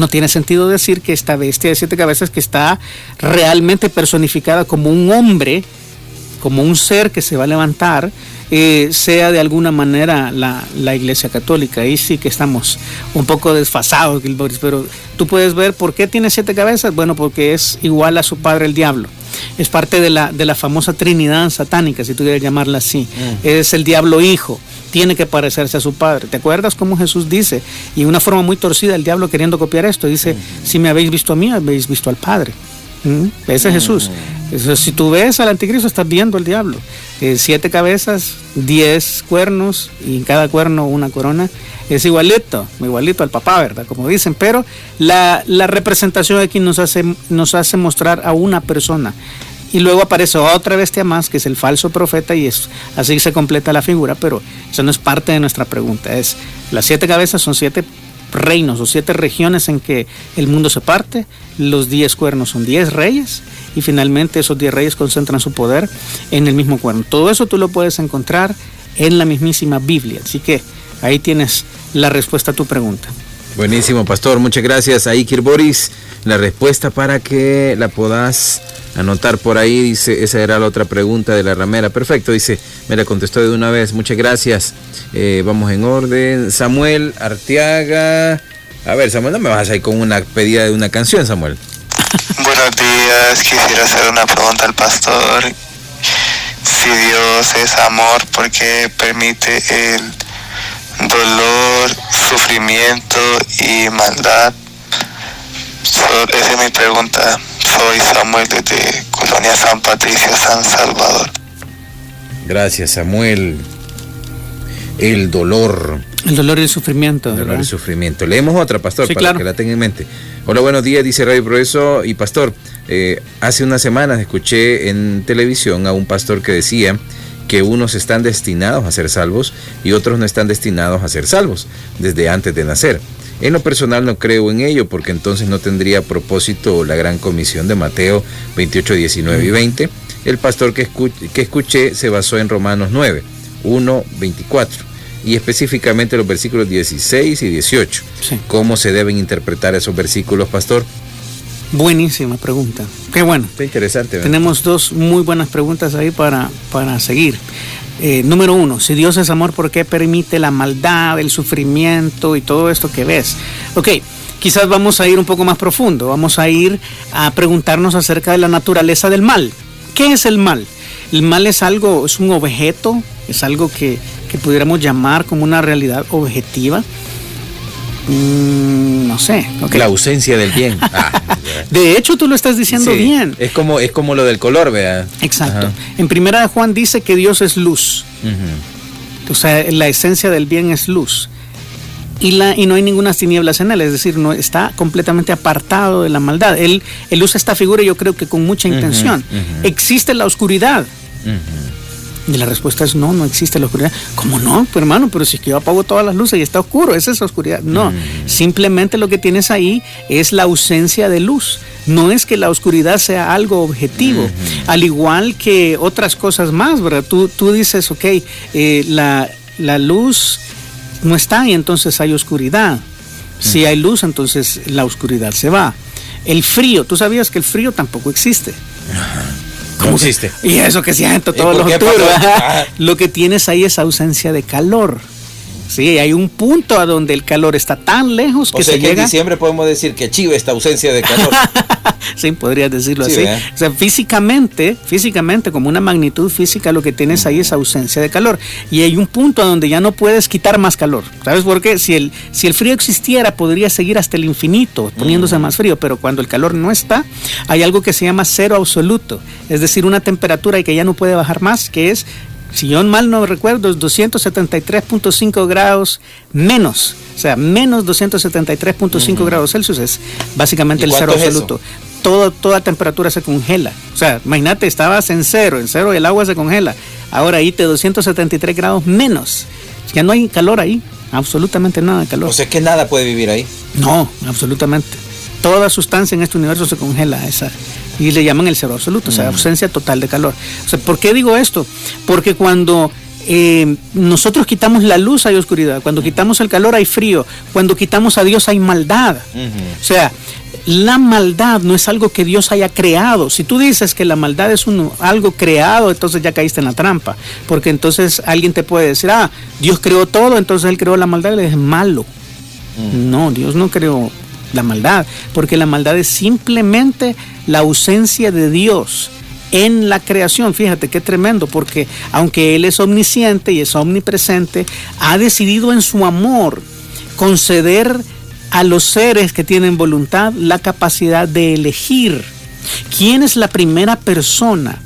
tiene sentido decir que esta bestia de 7 cabezas, que está realmente personificada como un hombre, como un ser que se va a levantar, sea de alguna manera la Iglesia Católica. Ahí sí que estamos un poco desfasados, Gilboris, pero tú puedes ver por qué tiene 7 cabezas. Bueno, porque es igual a su padre el diablo. Es parte de la famosa Trinidad satánica, si tú quieres llamarla así. Es el diablo hijo. Tiene que parecerse a su padre. ¿Te acuerdas cómo Jesús dice? Y de una forma muy torcida el diablo queriendo copiar esto, dice: si me habéis visto a mí, habéis visto al Padre. Ese es Jesús. Eso, si tú ves al anticristo, estás viendo al diablo. 7 cabezas, 10 cuernos, y en cada cuerno una corona. Es igualito al papá, ¿verdad? Como dicen, pero la representación aquí nos hace mostrar a una persona. Y luego aparece otra bestia más, que es el falso profeta, y así se completa la figura, pero eso no es parte de nuestra pregunta. Las 7 cabezas son 7 reinos o 7 regiones en que el mundo se parte. Los 10 cuernos son 10 reyes, y finalmente esos 10 reyes concentran su poder en el mismo cuerno. Todo eso tú lo puedes encontrar en la mismísima Biblia, así que ahí tienes la respuesta a tu pregunta. Buenísimo, pastor, muchas gracias. Ahí, Kirboris, la respuesta para que la puedas anotar por ahí. Dice, esa era la otra pregunta de la ramera. Perfecto, dice, me la contestó de una vez. Muchas gracias. Vamos en orden. Samuel Arteaga. A ver, Samuel, no me vas a ir con una pedida de una canción, Samuel. Buenos días, quisiera hacer una pregunta al pastor. Si Dios es amor, ¿por qué permite el dolor, sufrimiento y maldad? Esa es mi pregunta. Soy Samuel desde Colonia San Patricio, San Salvador. Gracias, Samuel. El dolor y el sufrimiento. El dolor y el sufrimiento. Leemos otra, pastor, sí, para claro, que la tenga en mente. Hola, buenos días, dice Radio Progreso. Y pastor, hace unas semanas escuché en televisión a un pastor que decía que unos están destinados a ser salvos y otros no están destinados a ser salvos desde antes de nacer. En lo personal no creo en ello, porque entonces no tendría propósito la gran comisión de Mateo 28, 19 y 20. El pastor que escuché se basó en Romanos 9, 1, 24, y específicamente los versículos 16 y 18. Sí. ¿Cómo se deben interpretar esos versículos, pastor? Buenísima pregunta. Qué bueno. Está interesante, ¿verdad? Tenemos dos muy buenas preguntas ahí para seguir. Número 1, si Dios es amor, ¿por qué permite la maldad, el sufrimiento y todo esto que ves? Ok, quizás vamos a ir un poco más profundo. Vamos a ir a preguntarnos acerca de la naturaleza del mal. ¿Qué es el mal? El mal es algo, es un objeto, es algo que pudiéramos llamar como una realidad objetiva. No sé. Okay. La ausencia del bien. De hecho, tú lo estás diciendo sí, bien. Es como lo del color, ¿verdad? Exacto. Ajá. En Primera de Juan dice que Dios es luz. Uh-huh. O sea, la esencia del bien es luz. Y no hay ninguna tinieblas en él, es decir, no está completamente apartado de la maldad. Él usa esta figura, yo creo que con mucha intención. Uh-huh. ¿Existe la oscuridad? Uh-huh. Y la respuesta es no existe la oscuridad. ¿Cómo no? Pues hermano, pero si es que yo apago todas las luces y está oscuro, esa es la oscuridad. No, simplemente lo que tienes ahí es la ausencia de luz. No es que la oscuridad sea algo objetivo, al igual que otras cosas más, ¿verdad? Tú dices, ok, la luz no está y entonces hay oscuridad. Si hay luz, entonces la oscuridad se va. El frío, ¿tú sabías que el frío tampoco existe? No existe. Y eso que siento todos los octubres. Lo que tienes ahí es ausencia de calor. Sí, hay un punto a donde el calor está tan lejos que se llega. En diciembre podemos decir que chiva esta ausencia de calor. Sí, podrías decirlo sí, así. ¿verdad? O sea, físicamente, como una magnitud física, lo que tienes ahí es ausencia de calor. Y hay un punto a donde ya no puedes quitar más calor. ¿Sabes por qué? Si el frío existiera, podría seguir hasta el infinito, poniéndose más frío. Pero cuando el calor no está, hay algo que se llama cero absoluto. Es decir, una temperatura que ya no puede bajar más, que es, si yo mal no recuerdo, es 273.5 grados menos. O sea, menos 273.5 grados Celsius es básicamente el cero absoluto. Toda temperatura se congela. O sea, imagínate, estabas en cero y el agua se congela. Ahora ahí te 273 grados menos. Ya no hay calor ahí, absolutamente nada de calor. O sea que nada puede vivir ahí. No, absolutamente. Toda sustancia en este universo se congela y le llaman el cero absoluto, o sea, ausencia total de calor. O sea, ¿por qué digo esto? Porque cuando nosotros quitamos la luz hay oscuridad, cuando quitamos el calor hay frío, cuando quitamos a Dios hay maldad. O sea, la maldad no es algo que Dios haya creado. Si tú dices que la maldad es algo creado, entonces ya caíste en la trampa, porque entonces alguien te puede decir, Dios creó todo, entonces Él creó la maldad y es malo. No, Dios no creó la maldad, porque la maldad es simplemente la ausencia de Dios en la creación. Fíjate qué tremendo, porque aunque Él es omnisciente y es omnipresente, ha decidido en su amor conceder a los seres que tienen voluntad la capacidad de elegir. ¿Quién es la primera persona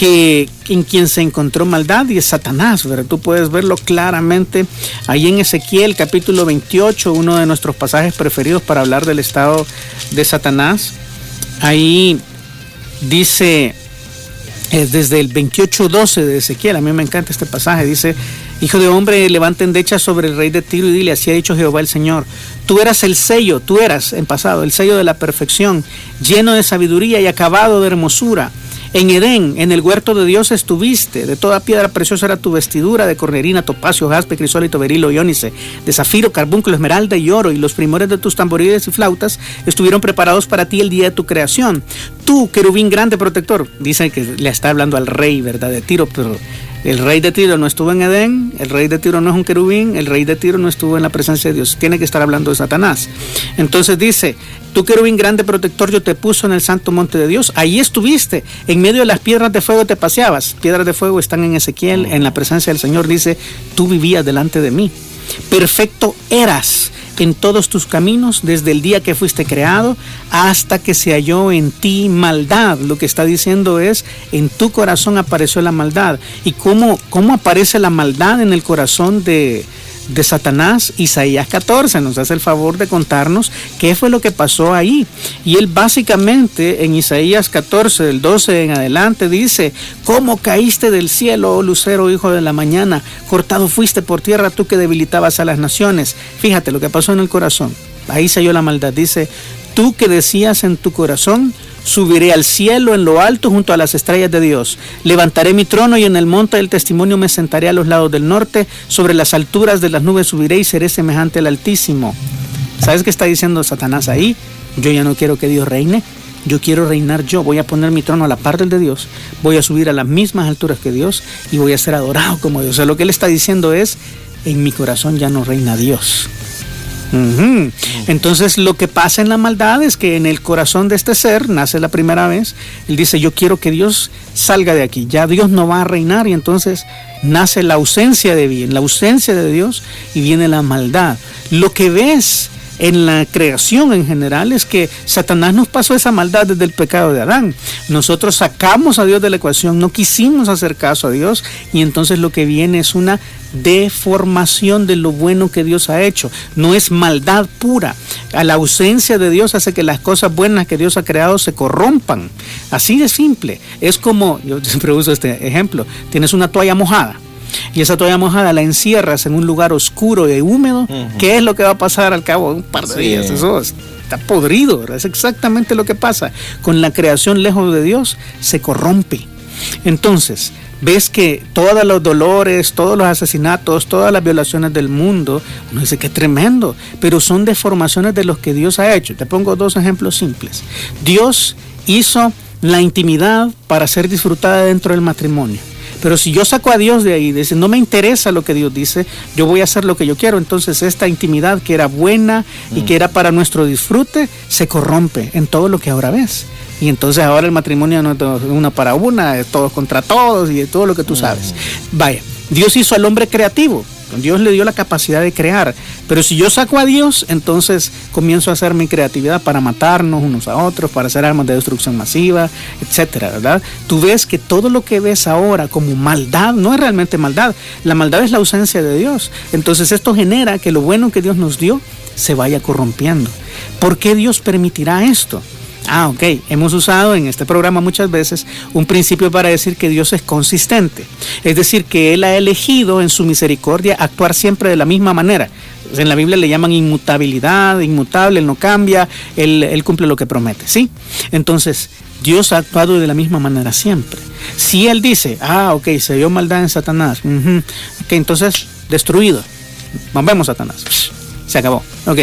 en quien se encontró maldad? Y es Satanás, ¿verdad? Tú puedes verlo claramente ahí en Ezequiel capítulo 28, uno de nuestros pasajes preferidos para hablar del estado de Satanás. Ahí dice, desde el 28:12 de Ezequiel, a mí me encanta este pasaje, dice: Hijo de hombre, levanta endechas sobre el rey de Tiro y dile, así ha dicho Jehová el Señor, tú eras en pasado, el sello de la perfección, lleno de sabiduría y acabado de hermosura. En Edén, en el huerto de Dios estuviste, de toda piedra preciosa era tu vestidura, de cornerina, topacio, jaspe, crisólito, berilo y ónice, de zafiro, carbúnculo, esmeralda y oro, y los primores de tus tamboriles y flautas estuvieron preparados para ti el día de tu creación. Tú, querubín grande protector, dice que le está hablando al rey, ¿verdad?, de Tiro, pero el rey de Tiro no estuvo en Edén, el rey de Tiro no es un querubín, el rey de Tiro no estuvo en la presencia de Dios, tiene que estar hablando de Satanás. Entonces dice: tú, querubín grande protector, yo te puso en el santo monte de Dios, ahí estuviste, en medio de las piedras de fuego te paseabas. Piedras de fuego están en Ezequiel, en la presencia del Señor, dice: tú vivías delante de mí. Perfecto eras en todos tus caminos desde el día que fuiste creado hasta que se halló en ti maldad. Lo que está diciendo es: en tu corazón apareció la maldad. ¿Y cómo aparece la maldad en el corazón de de Satanás, Isaías 14 nos hace el favor de contarnos qué fue lo que pasó ahí. Y él básicamente en Isaías 14, del 12 en adelante, dice: ¿cómo caíste del cielo, oh lucero, hijo de la mañana? Cortado fuiste por tierra, tú que debilitabas a las naciones. Fíjate lo que pasó en el corazón. Ahí se halló la maldad. Dice: tú que decías en tu corazón, subiré al cielo en lo alto junto a las estrellas de Dios. Levantaré mi trono y en el monte del testimonio me sentaré a los lados del norte. Sobre las alturas de las nubes subiré y seré semejante al Altísimo. ¿Sabes qué está diciendo Satanás ahí? Yo ya no quiero que Dios reine. Yo quiero reinar yo. Voy a poner mi trono a la par del de Dios. Voy a subir a las mismas alturas que Dios y voy a ser adorado como Dios. O sea, lo que él está diciendo es: en mi corazón ya no reina Dios. Entonces lo que pasa en la maldad es que en el corazón de este ser nace la primera vez. Él dice: yo quiero que Dios salga de aquí, ya Dios no va a reinar, y entonces nace la ausencia de bien, la ausencia de Dios, y viene la maldad. Lo que ves en la creación en general es que Satanás nos pasó esa maldad desde el pecado de Adán. Nosotros sacamos a Dios de la ecuación, no quisimos hacer caso a Dios, y entonces lo que viene es una deformación de lo bueno que Dios ha hecho. No es maldad pura. A la ausencia de Dios hace que las cosas buenas que Dios ha creado se corrompan. Así de simple. Es como, yo siempre uso este ejemplo: tienes una toalla mojada y esa toalla mojada la encierras en un lugar oscuro y húmedo. ¿Qué es lo que va a pasar al cabo de un par de días? Eso está podrido, ¿verdad? Es exactamente lo que pasa. Con la creación lejos de Dios se corrompe. Entonces, ves que todos los dolores, todos los asesinatos, todas las violaciones del mundo, uno dice: qué tremendo, pero son deformaciones de los que Dios ha hecho. Te pongo dos ejemplos simples. Dios hizo la intimidad para ser disfrutada dentro del matrimonio. Pero si yo saco a Dios de ahí, dice: no me interesa lo que Dios dice, yo voy a hacer lo que yo quiero. Entonces esta intimidad que era buena y que era para nuestro disfrute, se corrompe en todo lo que ahora ves. Y entonces ahora el matrimonio no es una para una, es todos contra todos y todo lo que tú sabes. Vaya, Dios hizo al hombre creativo. Dios le dio la capacidad de crear, pero si yo saco a Dios, entonces comienzo a hacer mi creatividad para matarnos unos a otros, para hacer armas de destrucción masiva, etcétera, ¿verdad? Tú ves que todo lo que ves ahora como maldad no es realmente maldad. La maldad es la ausencia de Dios. Entonces esto genera que lo bueno que Dios nos dio se vaya corrompiendo. ¿Por qué Dios permitirá esto? Ok, hemos usado en este programa muchas veces un principio para decir que Dios es consistente. Es decir, que Él ha elegido en su misericordia actuar siempre de la misma manera. En la Biblia le llaman inmutabilidad, inmutable, Él no cambia, Él cumple lo que promete, ¿sí? Entonces, Dios ha actuado de la misma manera siempre. Si Él dice: ok, se vio maldad en Satanás, ok, entonces, destruido. Vamos, Satanás, se acabó. Ok,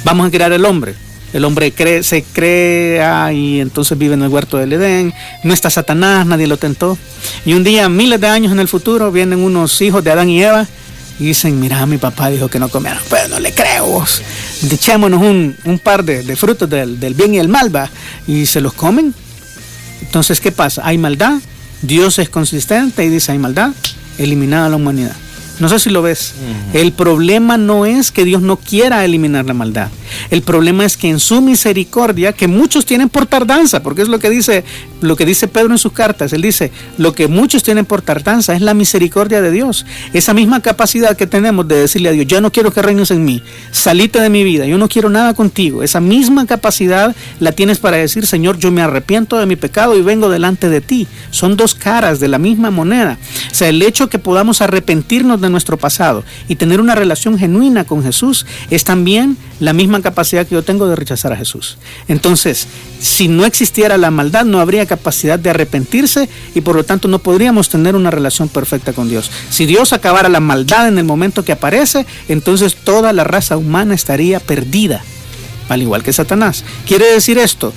vamos a crear el hombre. El hombre se crea y entonces vive en el huerto del Edén. No está Satanás, nadie lo tentó. Y un día, miles de años en el futuro, vienen unos hijos de Adán y Eva y dicen: mira, mi papá dijo que no comieran, pero no le creo. Echémonos un par de frutos del bien y el mal, ¿va? Y se los comen. Entonces, ¿qué pasa? Hay maldad, Dios es consistente y dice: hay maldad, eliminada la humanidad. No sé si lo ves. El problema no es que Dios no quiera eliminar la maldad. El problema es que en su misericordia, que muchos tienen por tardanza, porque es lo que dice Pedro en sus cartas. Él dice: lo que muchos tienen por tardanza es la misericordia de Dios. Esa misma capacidad que tenemos de decirle a Dios: ya no quiero que reines en mí, salite de mi vida, yo no quiero nada contigo. Esa misma capacidad la tienes para decir: Señor, yo me arrepiento de mi pecado y vengo delante de ti. Son dos caras de la misma moneda. O sea, el hecho que podamos arrepentirnos de nuestro pasado y tener una relación genuina con Jesús es también la misma capacidad que yo tengo de rechazar a Jesús. Entonces, si no existiera la maldad, no habría capacidad de arrepentirse y por lo tanto no podríamos tener una relación perfecta con Dios. Si Dios acabara la maldad en el momento que aparece, entonces toda la raza humana estaría perdida, al igual que Satanás. ¿Quiere decir esto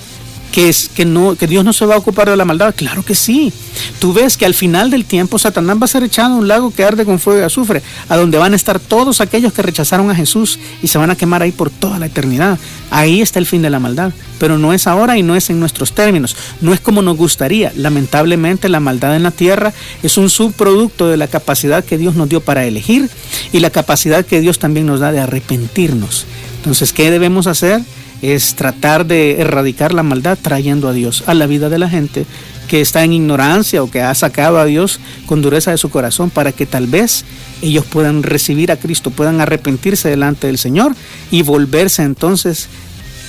que Dios no se va a ocupar de la maldad? Claro que sí. Tú ves que al final del tiempo Satanás va a ser echado a un lago que arde con fuego y azufre, a donde van a estar todos aquellos que rechazaron a Jesús y se van a quemar ahí por toda la eternidad. Ahí está el fin de la maldad, pero no es ahora y no es en nuestros términos, no es como nos gustaría. Lamentablemente la maldad en la tierra es un subproducto de la capacidad que Dios nos dio para elegir y la capacidad que Dios también nos da de arrepentirnos. Entonces, ¿qué debemos hacer? Es tratar de erradicar la maldad trayendo a Dios a la vida de la gente que está en ignorancia o que ha sacado a Dios con dureza de su corazón, para que tal vez ellos puedan recibir a Cristo, puedan arrepentirse delante del Señor y volverse entonces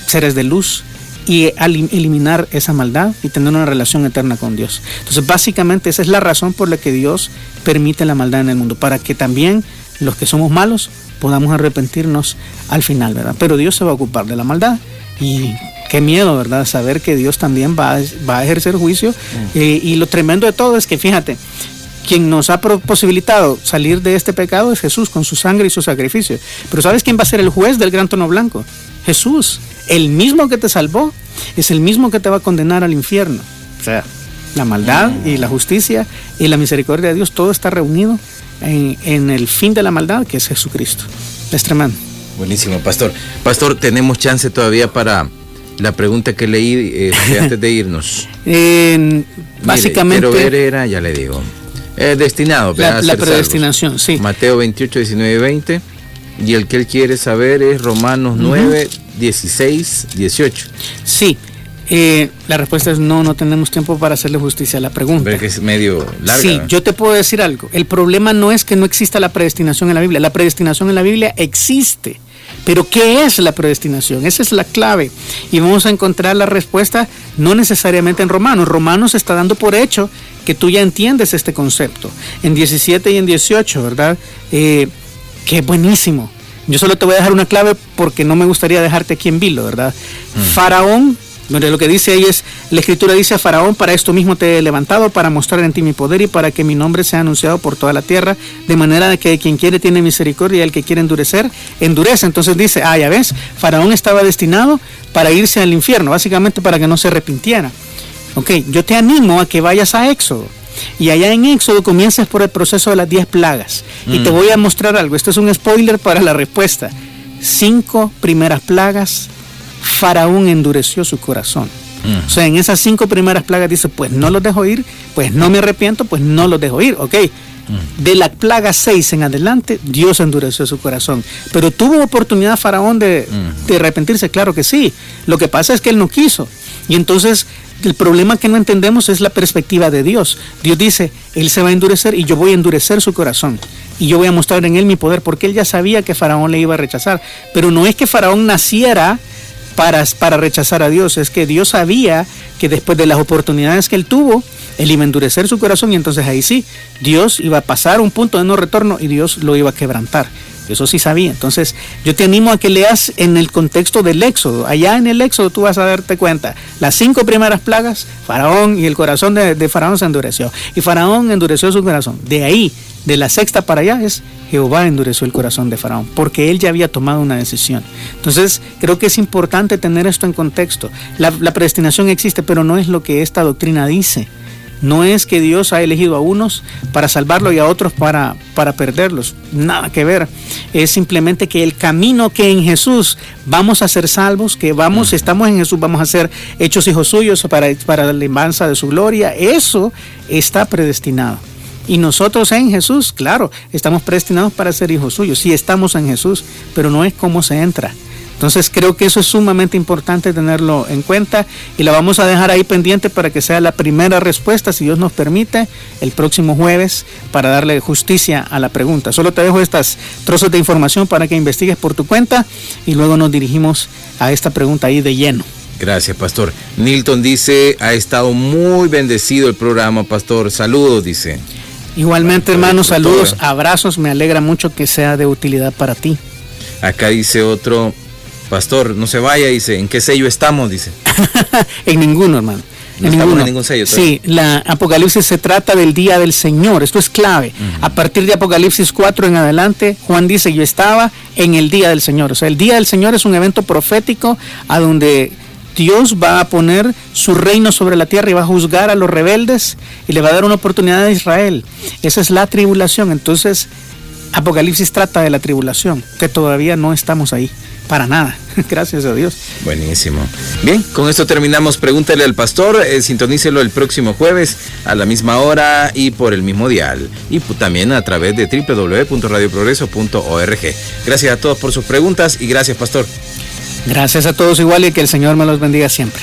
seres de luz y eliminar esa maldad y tener una relación eterna con Dios. Entonces básicamente esa es la razón por la que Dios permite la maldad en el mundo, para que también los que somos malos podamos arrepentirnos al final, ¿verdad? Pero Dios se va a ocupar de la maldad, y qué miedo, ¿verdad? Saber que Dios también va a ejercer juicio. Y lo tremendo de todo es que, fíjate, quien nos ha posibilitado salir de este pecado es Jesús, con su sangre y su sacrificio. Pero ¿sabes quién va a ser el juez del gran trono blanco? Jesús. El mismo que te salvó es el mismo que te va a condenar al infierno. O sea, la maldad y la justicia y la misericordia de Dios, todo está reunido en el fin de la maldad, que es Jesucristo. Es tremendo. Buenísimo, Pastor. Pastor, tenemos chance todavía para la pregunta que leí antes de irnos. Básicamente. Quiero ver, era, ya le digo. Destinado. La predestinación, salvos. Sí. Mateo 28, 19, 20. Y el que él quiere saber es Romanos 9, 16, 18. Sí. La respuesta es no tenemos tiempo para hacerle justicia a la pregunta. Pero que es medio larga. Sí, yo te puedo decir algo. El problema no es que no exista la predestinación en la Biblia. La predestinación en la Biblia existe. Pero ¿qué es la predestinación? Esa es la clave. Y vamos a encontrar la respuesta no necesariamente en Romanos. Romanos está dando por hecho que tú ya entiendes este concepto. En 17 y en 18, ¿verdad? Qué buenísimo. Yo solo te voy a dejar una clave porque no me gustaría dejarte aquí en vilo, ¿verdad? Faraón, lo que dice ahí es, la escritura dice a Faraón: para esto mismo te he levantado, para mostrar en ti mi poder y para que mi nombre sea anunciado por toda la tierra, de manera de que quien quiere tiene misericordia y el que quiere endurecer, endurece. Entonces dice, ya ves, Faraón estaba destinado para irse al infierno, básicamente para que no se arrepintiera. Ok, yo te animo a que vayas a Éxodo. Y allá en Éxodo comienzas por el proceso de las 10 plagas. Y te voy a mostrar algo. Esto es un spoiler para la respuesta. 5 primeras plagas, Faraón endureció su corazón. O sea, en esas 5 primeras plagas dice, pues no los dejo ir, pues no me arrepiento, pues no los dejo ir. Ok. De la plaga 6 en adelante, Dios endureció su corazón. Pero tuvo oportunidad Faraón de arrepentirse, claro que sí. Lo que pasa es que él no quiso. Y entonces el problema que no entendemos es la perspectiva de Dios. Dios dice, Él se va a endurecer y yo voy a endurecer su corazón. Y yo voy a mostrar en Él mi poder, porque Él ya sabía que Faraón le iba a rechazar. Pero no es que Faraón naciera para rechazar a Dios, es que Dios sabía que después de las oportunidades que Él tuvo, Él iba a endurecer su corazón, y entonces ahí sí, Dios iba a pasar un punto de no retorno y Dios lo iba a quebrantar. Eso sí sabía. Entonces yo te animo a que leas en el contexto del Éxodo. Allá en el Éxodo tú vas a darte cuenta. Las 5 primeras plagas, Faraón, y el corazón de Faraón se endureció. Y Faraón endureció su corazón. De ahí, de la 6ª para allá, es Jehová endureció el corazón de Faraón, porque él ya había tomado una decisión. Entonces creo que es importante tener esto en contexto. La predestinación existe, pero no es lo que esta doctrina dice. No es que Dios ha elegido a unos para salvarlos y a otros para perderlos. Nada que ver. Es simplemente que el camino que en Jesús vamos a ser salvos, que estamos en Jesús, vamos a ser hechos hijos suyos para la alabanza de su gloria. Eso está predestinado. Y nosotros en Jesús, claro, estamos predestinados para ser hijos suyos. Sí, estamos en Jesús, pero no es cómo se entra. Entonces creo que eso es sumamente importante tenerlo en cuenta, y la vamos a dejar ahí pendiente para que sea la primera respuesta, si Dios nos permite, el próximo jueves, para darle justicia a la pregunta. Solo te dejo estas trozos de información para que investigues por tu cuenta y luego nos dirigimos a esta pregunta ahí de lleno. Gracias, Pastor. Nilton dice, ha estado muy bendecido el programa, Pastor. Saludos, dice. Igualmente, hermanos, saludos, abrazos, me alegra mucho que sea de utilidad para ti. Acá dice otro, Pastor, no se vaya, dice, ¿en qué sello estamos? Dice. En ninguno, hermano. No estamos en ningún sello. Sí, la Apocalipsis se trata del día del Señor, esto es clave. A partir de Apocalipsis 4 en adelante, Juan dice, yo estaba en el día del Señor. O sea, el día del Señor es un evento profético a donde Dios va a poner su reino sobre la tierra y va a juzgar a los rebeldes y le va a dar una oportunidad a Israel. Esa es la tribulación. Entonces, Apocalipsis trata de la tribulación, que todavía no estamos ahí. Para nada, gracias a Dios. Buenísimo. Bien, con esto terminamos. Pregúntale al Pastor, sintonícelo el próximo jueves a la misma hora y por el mismo dial. Y también a través de www.radioprogreso.org. Gracias a todos por sus preguntas y gracias, Pastor. Gracias a todos igual, y que el Señor me los bendiga siempre.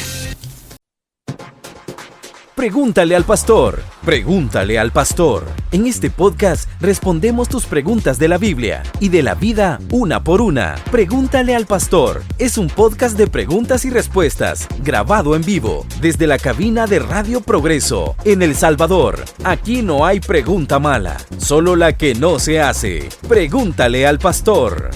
Pregúntale al pastor. Pregúntale al pastor. En este podcast respondemos tus preguntas de la Biblia y de la vida una por una. Pregúntale al pastor. Es un podcast de preguntas y respuestas grabado en vivo desde la cabina de Radio Progreso en El Salvador. Aquí no hay pregunta mala, solo la que no se hace. Pregúntale al pastor.